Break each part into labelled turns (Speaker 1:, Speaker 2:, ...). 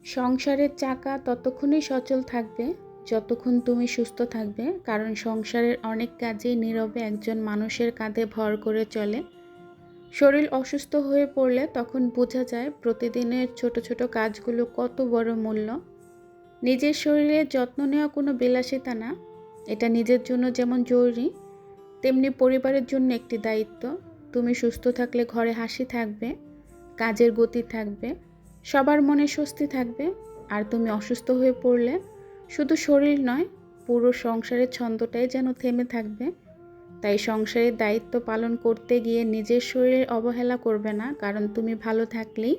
Speaker 1: সংসারের চাকা ততক্ষণই সচল থাকবে যতক্ষণ তুমি সুস্থ থাকবে, কারণ সংসারের অনেক কাজেই নীরবে একজন মানুষের কাঁধে ভর করে চলে। শরীর অসুস্থ হয়ে পড়লে তখন বোঝা যায় প্রতিদিনের ছোট ছোট কাজগুলো কত বড় মূল্য। নিজের শরীরের যত্ন নেওয়া কোনো বিলাসিতা না, এটা নিজের জন্য যেমন জরুরি তেমনি পরিবারের জন্য একটি দায়িত্ব। তুমি সুস্থ থাকলে ঘরে হাসি থাকবে, কাজের গতি থাকবে, সবার মনে স্বস্তি থাকবে। আর তুমি অসুস্থ হয়ে পড়লে শুধু শরীর নয়, পুরো সংসারের ছন্দটাই যেন থেমে থাকবে। তাই সংসারের দায়িত্ব পালন করতে গিয়ে নিজের শরীরের অবহেলা করবে না, কারণ তুমি ভালো থাকলেই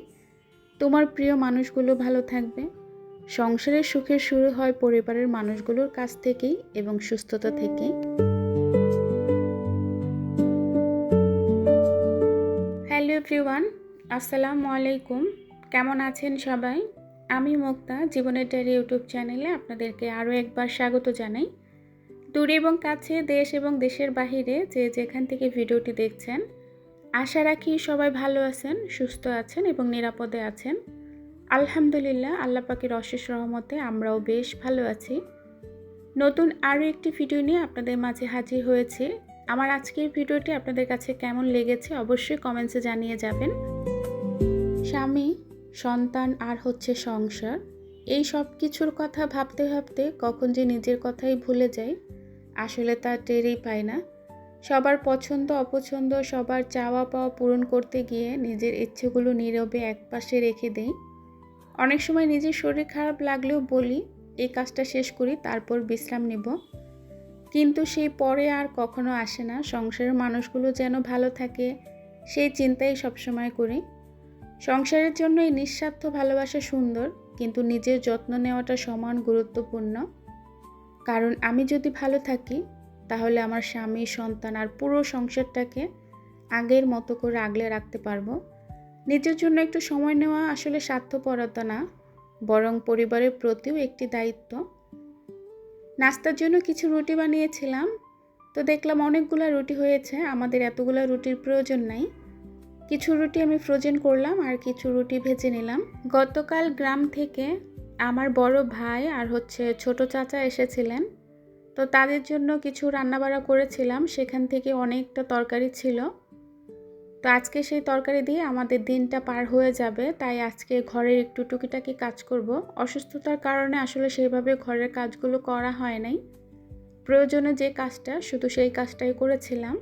Speaker 1: তোমার প্রিয় মানুষগুলো ভালো থাকবে। সংসারের সুখের শুরু হয় পরিবারের মানুষগুলোর কাছ থেকেই এবং সুস্থতা থেকেই। হ্যালো এভরিওয়ান, আসসালামু আলাইকুম। কেমন আছেন সবাই? আমি মুক্তা, জীবনের ডায়েরি ইউটিউব চ্যানেলে আপনাদেরকে আরও একবার স্বাগত জানাই। দূরে এবং কাছে, দেশ এবং দেশের বাহিরে যে যেখান থেকে ভিডিওটি দেখছেন, আশা রাখি সবাই ভালো আছেন, সুস্থ আছেন এবং নিরাপদে আছেন। আলহামদুলিল্লাহ, আল্লাহ পাকের অশেষ রহমতে আমরাও বেশ ভালো আছি। নতুন আরও একটি ভিডিও নিয়ে আপনাদের মাঝে হাজির হয়েছি। আমার আজকের ভিডিওটি আপনাদের কাছে কেমন লেগেছে অবশ্যই কমেন্টসে জানিয়ে যাবেন। স্বামী, সন্তান আর হচ্ছে সংসার, এই সব কিছুর কথা ভাবতে ভাবতে কখন যে নিজের কথাই ভুলে যাই, আসলে তা টেরই পাই না। সবার পছন্দ অপছন্দ, সবার চাওয়া পাওয়া পূরণ করতে গিয়ে নিজের ইচ্ছেগুলো নীরবে একপাশে রেখে দেই। অনেক সময় নিজের শরীর খারাপ লাগলেও বলি এই কাজটা শেষ করি, তারপর বিশ্রাম নেব। কিন্তু সেই পরে আর কখনো আসে না। সংসারের মানুষগুলো যেন ভালো থাকে সেই চিন্তাই সবসময় করি। সংসারের জন্য এই নিঃস্বার্থ ভালোবাসা সুন্দর, কিন্তু নিজের যত্ন নেওয়াটা সমান গুরুত্বপূর্ণ। কারণ আমি যদি ভালো থাকি তাহলে আমার স্বামী, সন্তান আর পুরো সংসারটাকে আগের মতো করে আগলে রাখতে পারবো। নিজের জন্য একটু সময় নেওয়া আসলে স্বার্থপরতা না, বরং পরিবারের প্রতিও একটি দায়িত্ব। নাস্তার জন্য কিছু রুটি বানিয়েছিলাম, তো দেখলাম অনেকগুলো রুটি হয়েছে, আমাদের এতগুলো রুটির প্রয়োজন নাই। কিছু রুটি আমি ফ্রোজেন করলাম আর কিছু রুটি ভেজে নিলাম। গতকাল গ্রাম থেকে আমার বড় ভাই আর হচ্ছে ছোট চাচা এসেছিলেন, তো তাদের জন্য কিছু রান্নাবাড়া করেছিলাম, সেখান থেকে অনেকটা তরকারি ছিল। তো আজকে সেই তরকারি দিয়ে আমাদের দিনটা পার হয়ে যাবে, তাই আজকে ঘরের একটু টুকিটাকি কাজ করব। অসুস্থতার কারণে আসলে সেইভাবে ঘরের কাজগুলো করা হয় নাই, প্রয়োজনে যে কাজটা শুধু সেই কাজটাই করেছিলাম।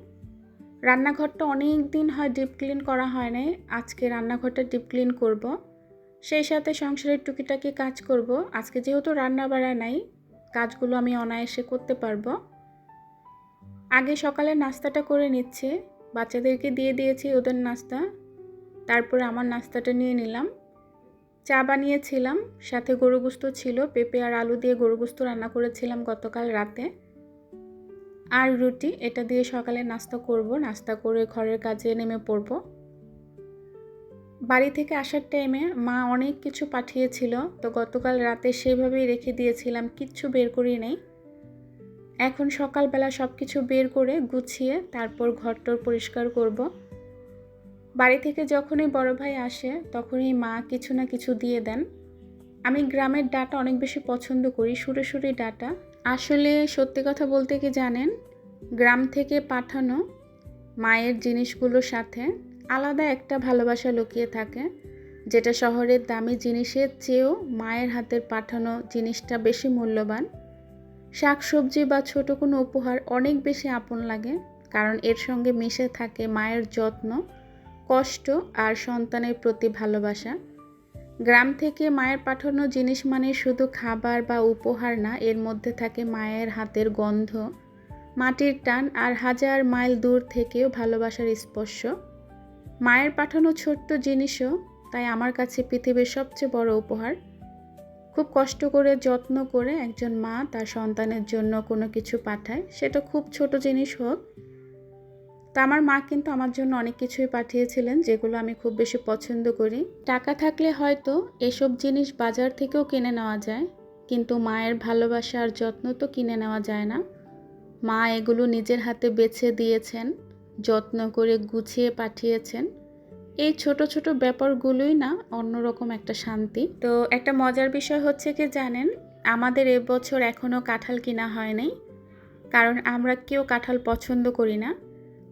Speaker 1: রান্নাঘরটা অনেক দিন হয় ডিপ ক্লিন করা হয় নাই, আজকে রান্নাঘরটা ডিপ ক্লিন করব। সেই সাথে সংসারের টুকিটাকি কাজ করব। আজকে যেহেতু রান্না বাড়া নাই, কাজগুলো আমি অনায়াসে করতে পারবো। আগে সকালে নাস্তাটা করে নিচ্ছে, বাচ্চাদেরকে দিয়ে দিয়েছি ওদের নাস্তা, তারপরে আমার নাস্তাটা নিয়ে নিলাম। চা বানিয়েছিলাম, সাথে গরু গোস্ত ছিল, পেঁপে আর আলু দিয়ে গরু গোস্ত রান্না করেছিলাম গতকাল রাতে, আর রুটি। এটা দিয়ে সকালে নাস্তা করব। নাস্তা করে ঘরের কাজে নেমে পড়ব। বাড়ি থেকে আসার টাইমে মা অনেক কিছু পাঠিয়েছিল, তো গতকাল রাতে সেভাবেই রেখে দিয়েছিলাম, কিচ্ছু বের করি নাই। এখন সকালবেলা সব কিছু বের করে গুছিয়ে তারপর ঘরটর পরিষ্কার করব। বাড়ি থেকে যখনই বড় ভাই আসে তখনই মা কিছু না কিছু দিয়ে দেন। আমি গ্রামের ডাটা অনেক বেশি পছন্দ করি, সুরে সুরে ডাটা। আসলে সত্যি কথা বলতে কি জানেন, গ্রাম থেকে পাঠানো মায়ের জিনিসগুলোর সাথে আলাদা একটা ভালোবাসা লুকিয়ে থাকে, যেটা শহরের দামি জিনিসের চেয়েও মায়ের হাতের পাঠানো জিনিসটা বেশি মূল্যবান। শাকসবজি বা ছোট কোনো উপহার অনেক বেশি আপন লাগে, কারণ এর সঙ্গে মিশে থাকে মায়ের যত্ন, কষ্ট আর সন্তানের প্রতি ভালোবাসা। গ্রাম থেকে মায়ের পাঠানো জিনিস মানে শুধু খাবার বা উপহার না, এর মধ্যে থাকে মায়ের হাতের গন্ধ, মাটির টান আর হাজার মাইল দূর থেকেও ভালোবাসার স্পর্শ। মায়ের পাঠানো ছোট্ট জিনিসও তাই আমার কাছে পৃথিবীর সবচেয়ে বড় উপহার। খুব কষ্ট করে যত্ন করে একজন মা তার সন্তানের জন্য কোনো কিছু পাঠায়, সেটা খুব ছোট জিনিস হোক। তা আমার মা কিন্তু আমার জন্য অনেক কিছুই পাঠিয়েছিলেন, যেগুলো আমি খুব বেশি পছন্দ করি। টাকা থাকলে হয়তো এসব জিনিস বাজার থেকেও কিনে নেওয়া যায়, কিন্তু মায়ের ভালোবাসা আর যত্ন তো কিনে নেওয়া যায় না। মা এগুলো নিজের হাতে বেছে দিয়েছেন, যত্ন করে গুছিয়ে পাঠিয়েছেন। এই ছোট ছোট ব্যাপারগুলোই না অন্যরকম একটা শান্তি। তো একটা মজার বিষয় হচ্ছে কি জানেন, আমাদের এবছর এখনও কাঁঠাল কিনা হয় নাই, কারণ আমরা কেউ কাঁঠাল পছন্দ করি না।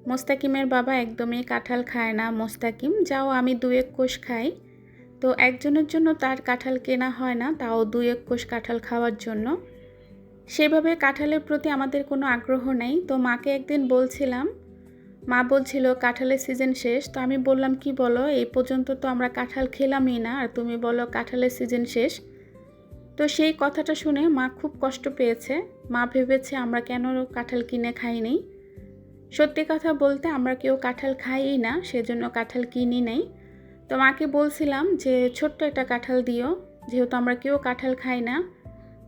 Speaker 1: মোস্তাকিমের বাবা একদমই কাঁঠাল খায় না। মোস্তাকিম যাও আমি 2-1 কোষ খাই, তো একজনের জন্য তার কাঁঠাল কেনা হয় না, তাও 2-1 কোষ কাঁঠাল খাওয়ার জন্য। সেভাবে কাঁঠালের প্রতি আমাদের কোনো আগ্রহ নেই। তো মাকে একদিন বলছিলাম, মা বলছিল কাঁঠালের সিজন শেষ। তো আমি বললাম কি বলো, এই পর্যন্ত তো আমরা কাঁঠাল খেলামই না, আর তুমি বলো কাঁঠালের সিজন শেষ। তো সেই কথাটা শুনে মা খুব কষ্ট পেয়েছে। মা ভেবেছে আমরা কেন কাঁঠাল কিনে খাইনি। সত্যি কথা বলতে আমরা কেউ কাঁঠাল খাইই না, সেজন্য কাঁঠাল কিনি নাই। তো মাকে বলছিলাম যে ছোট্ট একটা কাঁঠাল দিও, যেহেতু আমরা কেউ কাঁঠাল খাই না,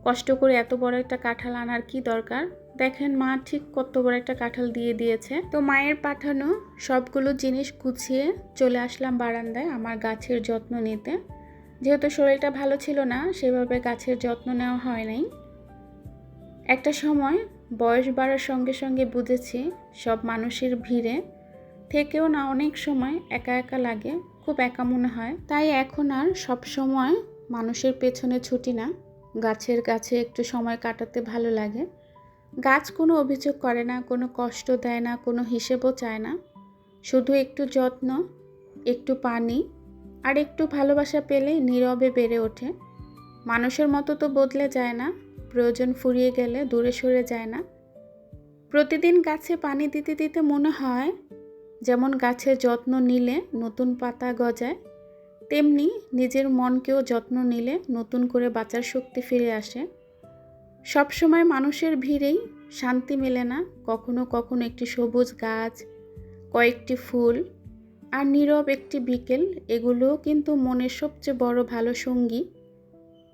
Speaker 1: কষ্ট করে এত বড় একটা কাঁঠাল আনার কি দরকার। দেখেন মা ঠিক কত বড় একটা কাঁঠাল দিয়ে দিয়েছে। তো মায়ের পাঠানো সবগুলো জিনিস গুছিয়ে চলে আসলাম বারান্দায় আমার গাছের যত্ন নিতে। যেহেতু শরীরটা ভালো ছিল না, সেভাবে গাছের যত্ন নেওয়া হয় নাই। একটা সময় বয়স বাড়ার সঙ্গে সঙ্গে বুঝেছি সব মানুষের ভিড়ে থেকেও না অনেক সময় একা একা লাগে, খুব একা মনে হয়। তাই এখন আর সব সময় মানুষের পেছনে ছুটি না, গাছের কাছে একটু সময় কাটাতে ভালো লাগে। গাছ কোনো অভিযোগ করে না, কোনো কষ্ট দেয় না, কোনো হিসেবও চায় না। শুধু একটু যত্ন, একটু পানি আর একটু ভালোবাসা পেলে নীরবে বেড়ে ওঠে। মানুষের মতো তো বদলে যায় না, প্রয়োজন ফুরিয়ে গেলে দূরে সরে যায় না। প্রতিদিন গাছে পানি দিতে দিতে মনে হয় যেমন গাছের যত্ন নিলে নতুন পাতা গজায়, তেমনি নিজের মনকেও যত্ন নিলে নতুন করে বাঁচার শক্তি ফিরে আসে। সবসময় মানুষের ভিড়েই শান্তি মেলে না, কখনো কখনো একটি সবুজ গাছ, কয়েকটি ফুল আর নীরব একটি বিকেল, এগুলোও কিন্তু মনের সবচেয়ে বড় ভালো সঙ্গী,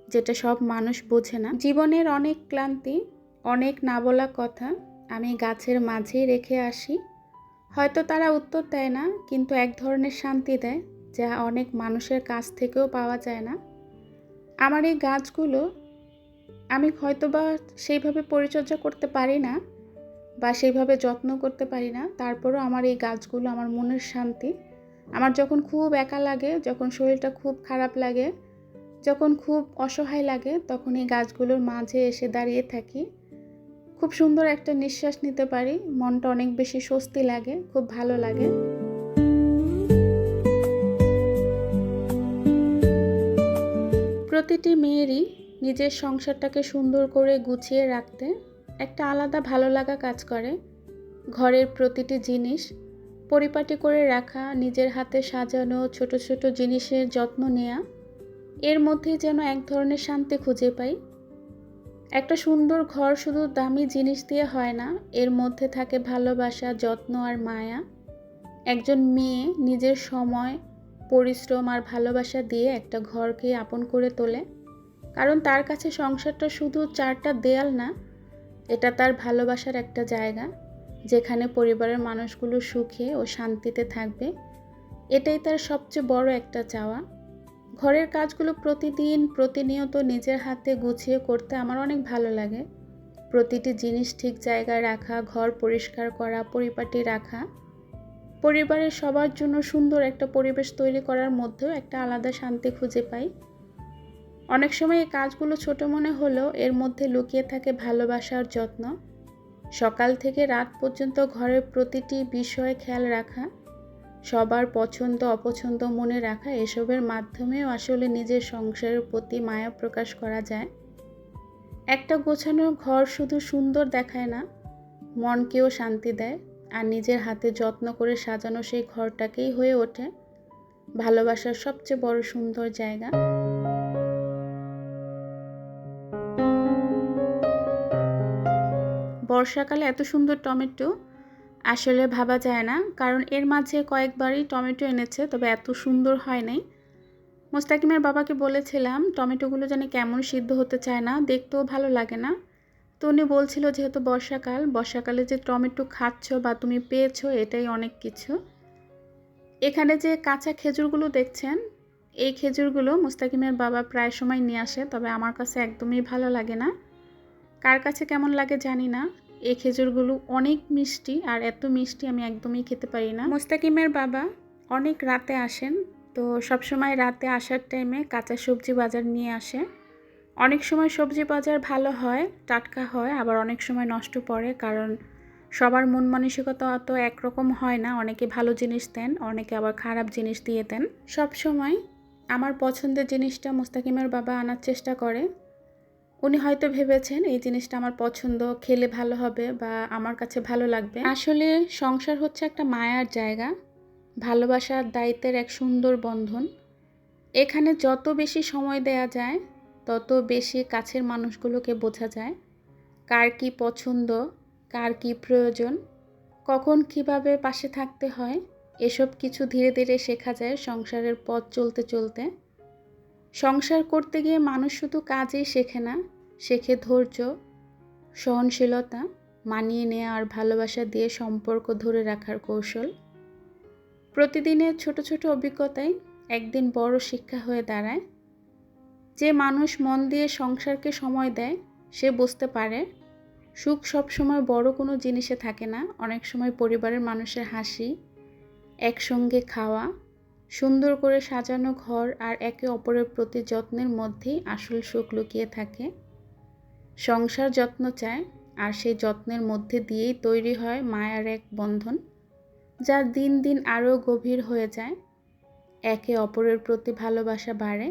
Speaker 1: যেটা সব মানুষ বোঝে না। জীবনের অনেক ক্লান্তি, অনেক না বলা কথা আমি গাছের মাঝেই রেখে আসি। হয়তো তারা উত্তর দেয় না, কিন্তু এক ধরনের শান্তি দেয় যা অনেক মানুষের কাছ থেকেও পাওয়া যায় না। আমার এই গাছগুলো আমি হয়তোবা সেইভাবে পরিচর্যা করতে পারি না বা সেইভাবে যত্ন করতে পারি না, তারপরও আমার এই গাছগুলো আমার মনের শান্তি। আমার যখন খুব একা লাগে, যখন শরীরটা খুব খারাপ লাগে, যখন খুব অসহায় লাগে, তখন এই গাছগুলোর মাঝে এসে দাঁড়িয়ে থাকি। খুব সুন্দর একটা নিঃশ্বাস নিতে পারি, মনটা অনেক বেশি স্বস্তি লাগে, খুব ভালো লাগে। প্রতিটি মেয়েরই নিজের সংসারটাকে সুন্দর করে গুছিয়ে রাখতে একটা আলাদা ভালো লাগা কাজ করে। ঘরের প্রতিটি জিনিস পরিপাটি করে রাখা, নিজের হাতে সাজানো ছোট ছোট জিনিসের যত্ন নেওয়া, এর মধ্যেই যেন এক ধরনের শান্তি খুঁজে পাই। একটা সুন্দর ঘর শুধু দামি জিনিস দিয়ে হয় না, এর মধ্যে থাকে ভালোবাসা, যত্ন আর মায়া। একজন মেয়ে নিজের সময়, পরিশ্রম আর ভালোবাসা দিয়ে একটা ঘরকে আপন করে তোলে, কারণ তার কাছে সংসারটা শুধু 4টা দেয়াল না, এটা তার ভালোবাসার একটা জায়গা, যেখানে পরিবারের মানুষগুলো সুখে ও শান্তিতে থাকবে। এটাই তার সবচেয়ে বড় একটা চাওয়া। ঘরের কাজগুলো প্রতিদিন প্রতিনিয়ত নিজের হাতে গুছিয়ে করতে আমার অনেক ভালো লাগে। প্রতিটি জিনিস ঠিক জায়গায় রাখা, ঘর পরিষ্কার করা, পরিপাটি রাখা, পরিবারের সবার জন্য সুন্দর একটা পরিবেশ তৈরি করার মধ্যেও একটা আলাদা শান্তি খুঁজে পাই। অনেক সময় এই কাজগুলো ছোট মনে হলেও এর মধ্যে লুকিয়ে থাকে ভালোবাসার যত্ন। সকাল থেকে রাত পর্যন্ত ঘরের প্রতিটি বিষয়ে খেয়াল রাখা, সবার পছন্দ অপছন্দ মনে রাখা, এসবের মাধ্যমেও আসলে নিজের সংসারের প্রতি মায়া প্রকাশ করা যায়। একটা গোছানো ঘর শুধু সুন্দর দেখায় না, মনকেও শান্তি দেয়। আর নিজের হাতে যত্ন করে সাজানো সেই ঘরটাকেই হয়ে ওঠে ভালোবাসার সবচেয়ে বড় সুন্দর জায়গা। বর্ষাকালে এত সুন্দর টমেটো আসলে ভাবা যায় না, কারণ এর মাঝে কয়েকবারই টমেটো এনেছে, তবে এত সুন্দর হয় নাই। মোস্তাকিমের বাবাকে বলেছিলাম টমেটোগুলো যেন কেমন সিদ্ধ হতে চায় না, দেখতেও ভালো লাগে না। তো উনি বলছিল যেহেতু বর্ষাকালে যে টমেটো খাচ্ছ বা তুমি পেয়েছো, এটাই অনেক কিছু। এখানে যে কাঁচা খেজুরগুলো দেখছেন, এই খেজুরগুলো মোস্তাকিমের বাবা প্রায় সময় নিয়ে আসে, তবে আমার কাছে একদমই ভালো লাগে না। কার কাছে কেমন লাগে জানি না। এই খেজুরগুলো অনেক মিষ্টি, আর এত মিষ্টি আমি একদমই খেতে পারি না। মোস্তাকিমের বাবা অনেক রাতে আসেন। তো সবসময় রাতে আসার টাইমে কাঁচা সবজি বাজার নিয়ে আসে। অনেক সময় সবজি বাজার ভালো হয়, টাটকা হয়, আবার অনেক সময় নষ্ট পড়ে, কারণ সবার মন মানসিকতা তো একরকম হয় না। অনেকে ভালো জিনিস দেন, অনেকে আবার খারাপ জিনিস দিয়ে দেন। সব সময় আমার পছন্দের জিনিসটা মুস্তাকিমের বাবা আনার চেষ্টা করে। উনি হয়তো ভেবেছেন এই জিনিসটা আমার পছন্দ, খেলে ভালো হবে বা আমার কাছে ভালো লাগবে। আসলে সংসার হচ্ছে একটা মায়ার জায়গা, ভালোবাসার দায়িত্বের এক সুন্দর বন্ধন। এখানে যত বেশি সময় দেয়া যায়, তত বেশি কাছের মানুষগুলোকে বোঝা যায় কার কী পছন্দ, কার কী প্রয়োজন, কখন কিভাবে পাশে থাকতে হয়। এসব কিছু ধীরে ধীরে শেখা যায় সংসারের পথ চলতে চলতে। সংসার করতে গিয়ে মানুষ শুধু কাজেই শেখে না, শেখে ধৈর্য, সহনশীলতা, মানিয়ে নেওয়া আর ভালোবাসা দিয়ে সম্পর্ক ধরে রাখার কৌশল। প্রতিদিনের ছোট ছোট অভিজ্ঞতাই একদিন বড় শিক্ষা হয়ে দাঁড়ায়। যে মানুষ মন দিয়ে সংসারকে সময় দেয়, সে বুঝতে পারে সুখ সবসময় বড় কোনো জিনিসে থাকে না। অনেক সময় পরিবারের মানুষের হাসি, একসঙ্গে খাওয়া, সুন্দর করে সাজানো ঘর আর একে অপরের প্রতি যত্নের মধ্যেই আসল সুখ লুকিয়ে থাকে। সংসার যত্ন চায়, আর সেই যত্নের মধ্যে দিয়েই তৈরি হয় মায়ার এক বন্ধন, যা দিন দিন আরও গভীর হয়ে যায়। একে অপরের প্রতি ভালোবাসা বাড়ে,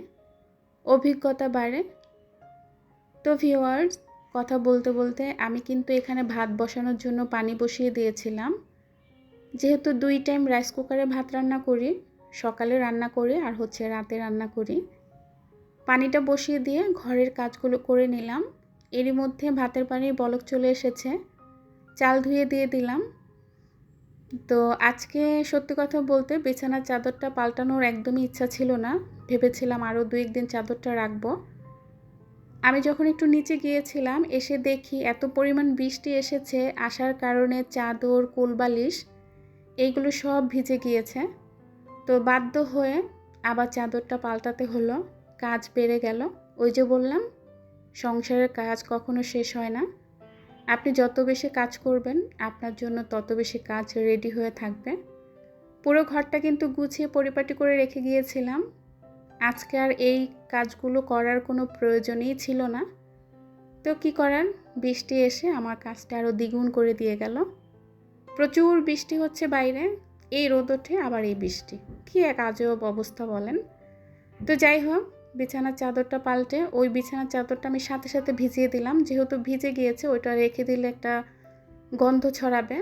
Speaker 1: অভিজ্ঞতা বাড়ে। তো ভিউয়ার্স, কথা বলতে বলতে আমি কিন্তু এখানে ভাত বসানোর জন্য পানি বসিয়ে দিয়েছিলাম। যেহেতু 2 টাইম রাইস কুকারে ভাত রান্না করি, সকালে রান্না করি আর রাতে রান্না করি। পানিটা বসিয়ে দিয়ে ঘরের কাজগুলো করে নিলাম। এরই মধ্যে ভাতের পানির বলক চলে এসেছে, চাল ধুয়ে দিয়ে দিলাম। তো আজকে সত্যি কথা বলতে বিছানার চাদরটা পাল্টানোর একদমই ইচ্ছা ছিল না। ভেবেছিলাম আরও 2-1 দিন চাদরটা রাখবো। আমি যখন একটু নিচে গিয়েছিলাম, এসে দেখি এত পরিমাণ বৃষ্টি এসেছে, আসার কারণে চাদর, কোলবালিশ এইগুলো সব ভিজে গিয়েছে। তো বাধ্য হয়ে আবার চাদরটা পাল্টাতে হলো। কাজ বেড়ে গেল। ওই যে বললাম, সংসারের কাজ কখনো শেষ হয় না। আপনি যত বেশি কাজ করবেন, আপনার জন্য তত বেশি কাজ রেডি হয়ে থাকবে। পুরো ঘরটা কিন্তু গুছিয়ে পরিপাটি করে রেখে গিয়েছিলাম। আজকে আর এই কাজগুলো করার কোনো প্রয়োজনই ছিল না। তো কি করার, বৃষ্টি এসে আমার কাজটা আরও দ্বিগুণ করে দিয়ে গেল। প্রচুর বৃষ্টি হচ্ছে বাইরে, এই রোদ ওঠে আবার এই বৃষ্টি, কী এক আজব অবস্থা বলেন। তো যাই হোক, বিছানার চাদরটা পাল্টে ওই বিছানার চাদরটা আমি সাথে সাথে ভিজিয়ে দিলাম। যেহেতু ভিজে গিয়েছে, ওইটা রেখে দিলে একটা গন্ধ ছড়াবে,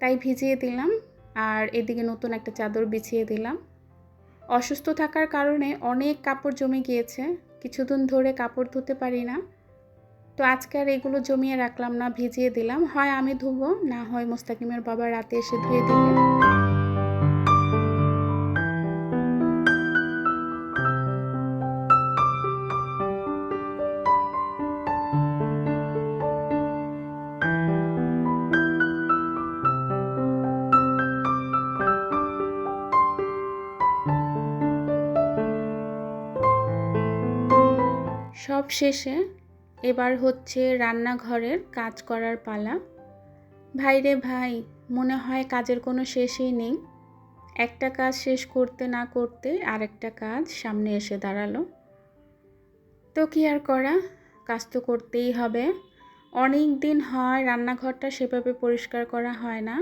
Speaker 1: তাই ভিজিয়ে দিলাম। আর এদিকে নতুন একটা চাদর বিছিয়ে দিলাম। অসুস্থ থাকার কারণে অনেক কাপড় জমে গিয়েছে, কিছুদিন ধরে কাপড় ধুতে পারি না। তো আজকে আর এগুলো জমিয়ে রাখলাম না, ভিজিয়ে দিলাম। হয় আমি ধুবো, না হয় মুস্তাকিমের বাবা রাতে এসে ধুয়ে দিবে। সব শেষে এবার হচ্ছে রান্নাঘরের কাজ করার পালা। ভাই রে ভাই, মনে হয় কাজের কোনো শেষই নেই। একটা কাজ শেষ করতে না করতে আরেকটা কাজ সামনে এসে দাঁড়ালো। তো কি আর করা, কাজ তো করতেই হবে। অনেক দিন হয় রান্নাঘরটা সেভাবে পরিষ্কার করা হয় না।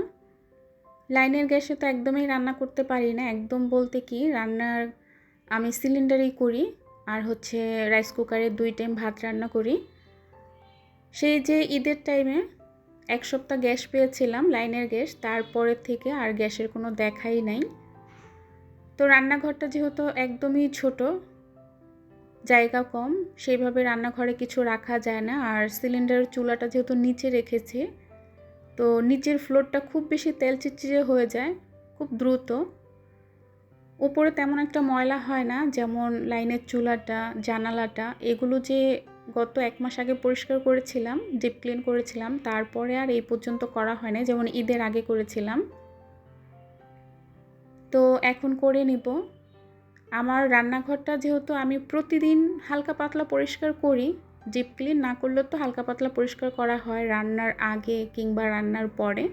Speaker 1: লাইনের গ্যাসে তো একদমই রান্না করতে পারি না। একদম বলতে কি, রান্নার আমি সিলিন্ডারেই করি, আর রাইস কুকারে 2 টাইম ভাত রান্না করি। সেই যে ঈদের টাইমে 1 সপ্তাহ গ্যাস পেয়েছিলাম, লাইনের গ্যাস, তারপরের থেকে আর গ্যাসের কোনো দেখাই নাই। তো রান্নাঘরটা যেহেতু একদমই ছোট, জায়গা কম, সেইভাবে রান্নাঘরে কিছু রাখা যায় না। আর সিলিন্ডারের চুলাটা যেহেতু নিচে রেখেছি, তো নিচের ফ্লোরটা খুব বেশি তেল চিটচিটে হয়ে যায় খুব দ্রুত। উপরে তেমন একটা ময়লা হয় না, যেমন লাইনের চুলাটা, জানালাটা, এগুলো যে গত 1 মাস আগে পরিষ্কার করেছিলাম, ডিপ ক্লিন করেছিলাম, তারপরে আর এই পর্যন্ত করা হয় না, যেমন ঈদের আগে করেছিলাম। তো এখন করে নিব। আমার রান্নাঘরটা যেহেতু আমি প্রতিদিন হালকা পাতলা পরিষ্কার করি, ডিপ ক্লিন না করলেও তো হালকা পাতলা পরিষ্কার করা হয় রান্নার আগে কিংবা রান্নার পরে।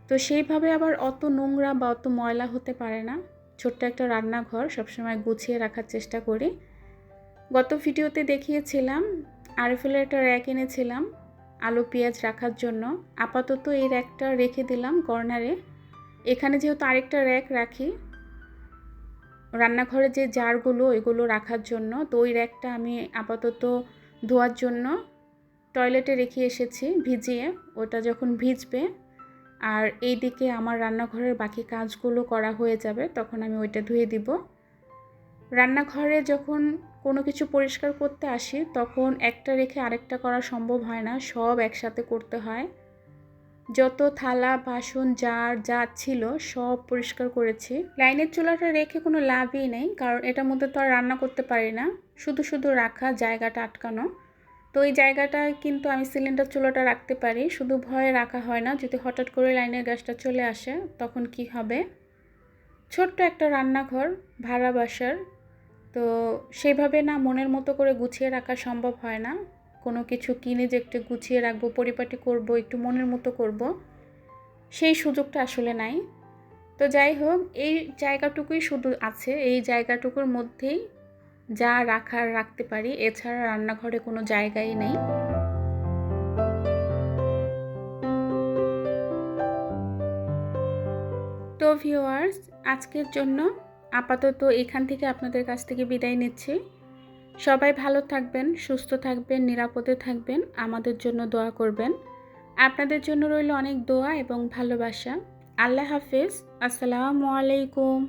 Speaker 1: তো তো সেইভাবে আবার অত নোংরা বা অত ময়লা হতে পারে না। ছোট্ট একটা রান্নাঘর সবসময় গুছিয়ে রাখার চেষ্টা করি। গত ভিডিওতে দেখিয়েছিলাম আরএফএলের একটা র্যাক এনেছিলাম আলু পেঁয়াজ রাখার জন্য। আপাতত এই র্যাকটা রেখে দিলাম কর্নারে। এখানে যেহেতু আরেকটা র্যাক রাখি রান্নাঘরে যে জারগুলো এগুলো রাখার জন্য, তো ওই র্যাকটা আমি আপাতত ধোয়ার জন্য টয়লেটে রেখে এসেছি ভিজিয়ে। ওটা যখন ভিজবে আর এইদিকে আমার রান্নাঘরের বাকি কাজগুলো করা হয়ে যাবে তখন আমি ওইটা ধুয়ে দিব। রান্নাঘরে যখন কোনো কিছু পরিষ্কার করতে আসি তখন একটা রেখে আরেকটা করা সম্ভব হয় না, সব একসাথে করতে হয়। যত থালা বাসন জার যা ছিল সব পরিষ্কার করেছি। লাইনের চুলাটা রেখে কোনো লাভই নেই, কারণ এটার মধ্যে তো আর রান্না করতে পারি না, শুধু শুধু রাখা জায়গাটা আটকানো। তো এই জায়গাটায় কিন্তু আমি সিলিন্ডার চুলাটা রাখতে পারি, শুধু ভয়ে রাখা হয় না যদি হঠাৎ করে লাইনের গ্যাসটা চলে আসে তখন কি হবে। ছোট্ট একটা রান্নাঘর ভাড়া বাসার, তো সেভাবে না মনের মতো করে গুছিয়ে রাখা সম্ভব হয় না। কোনো কিছু কিনে যে একটু গুছিয়ে রাখবো, পরিপাটি করব, একটু মনের মতো করব, সেই সুযোগটা আসলে নাই। তো যাই হোক, এই জায়গাটুকুই শুধু আছে, এই জায়গাটুকুর মধ্যেই যা রাখার রাখতে পারি, এছাড়া রান্নাঘরে কোনো জায়গাই নেই। তো ভিউয়ার্স, আজকের জন্য আপাতত এখান থেকে আপনাদের কাছ থেকে বিদায় নিচ্ছি। সবাই ভালো থাকবেন, সুস্থ থাকবেন, নিরাপদে থাকবেন, আমাদের জন্য দোয়া করবেন। আপনাদের জন্য রইল অনেক দোয়া এবং ভালোবাসা। আল্লাহ হাফেজ। আসসালামু আলাইকুম।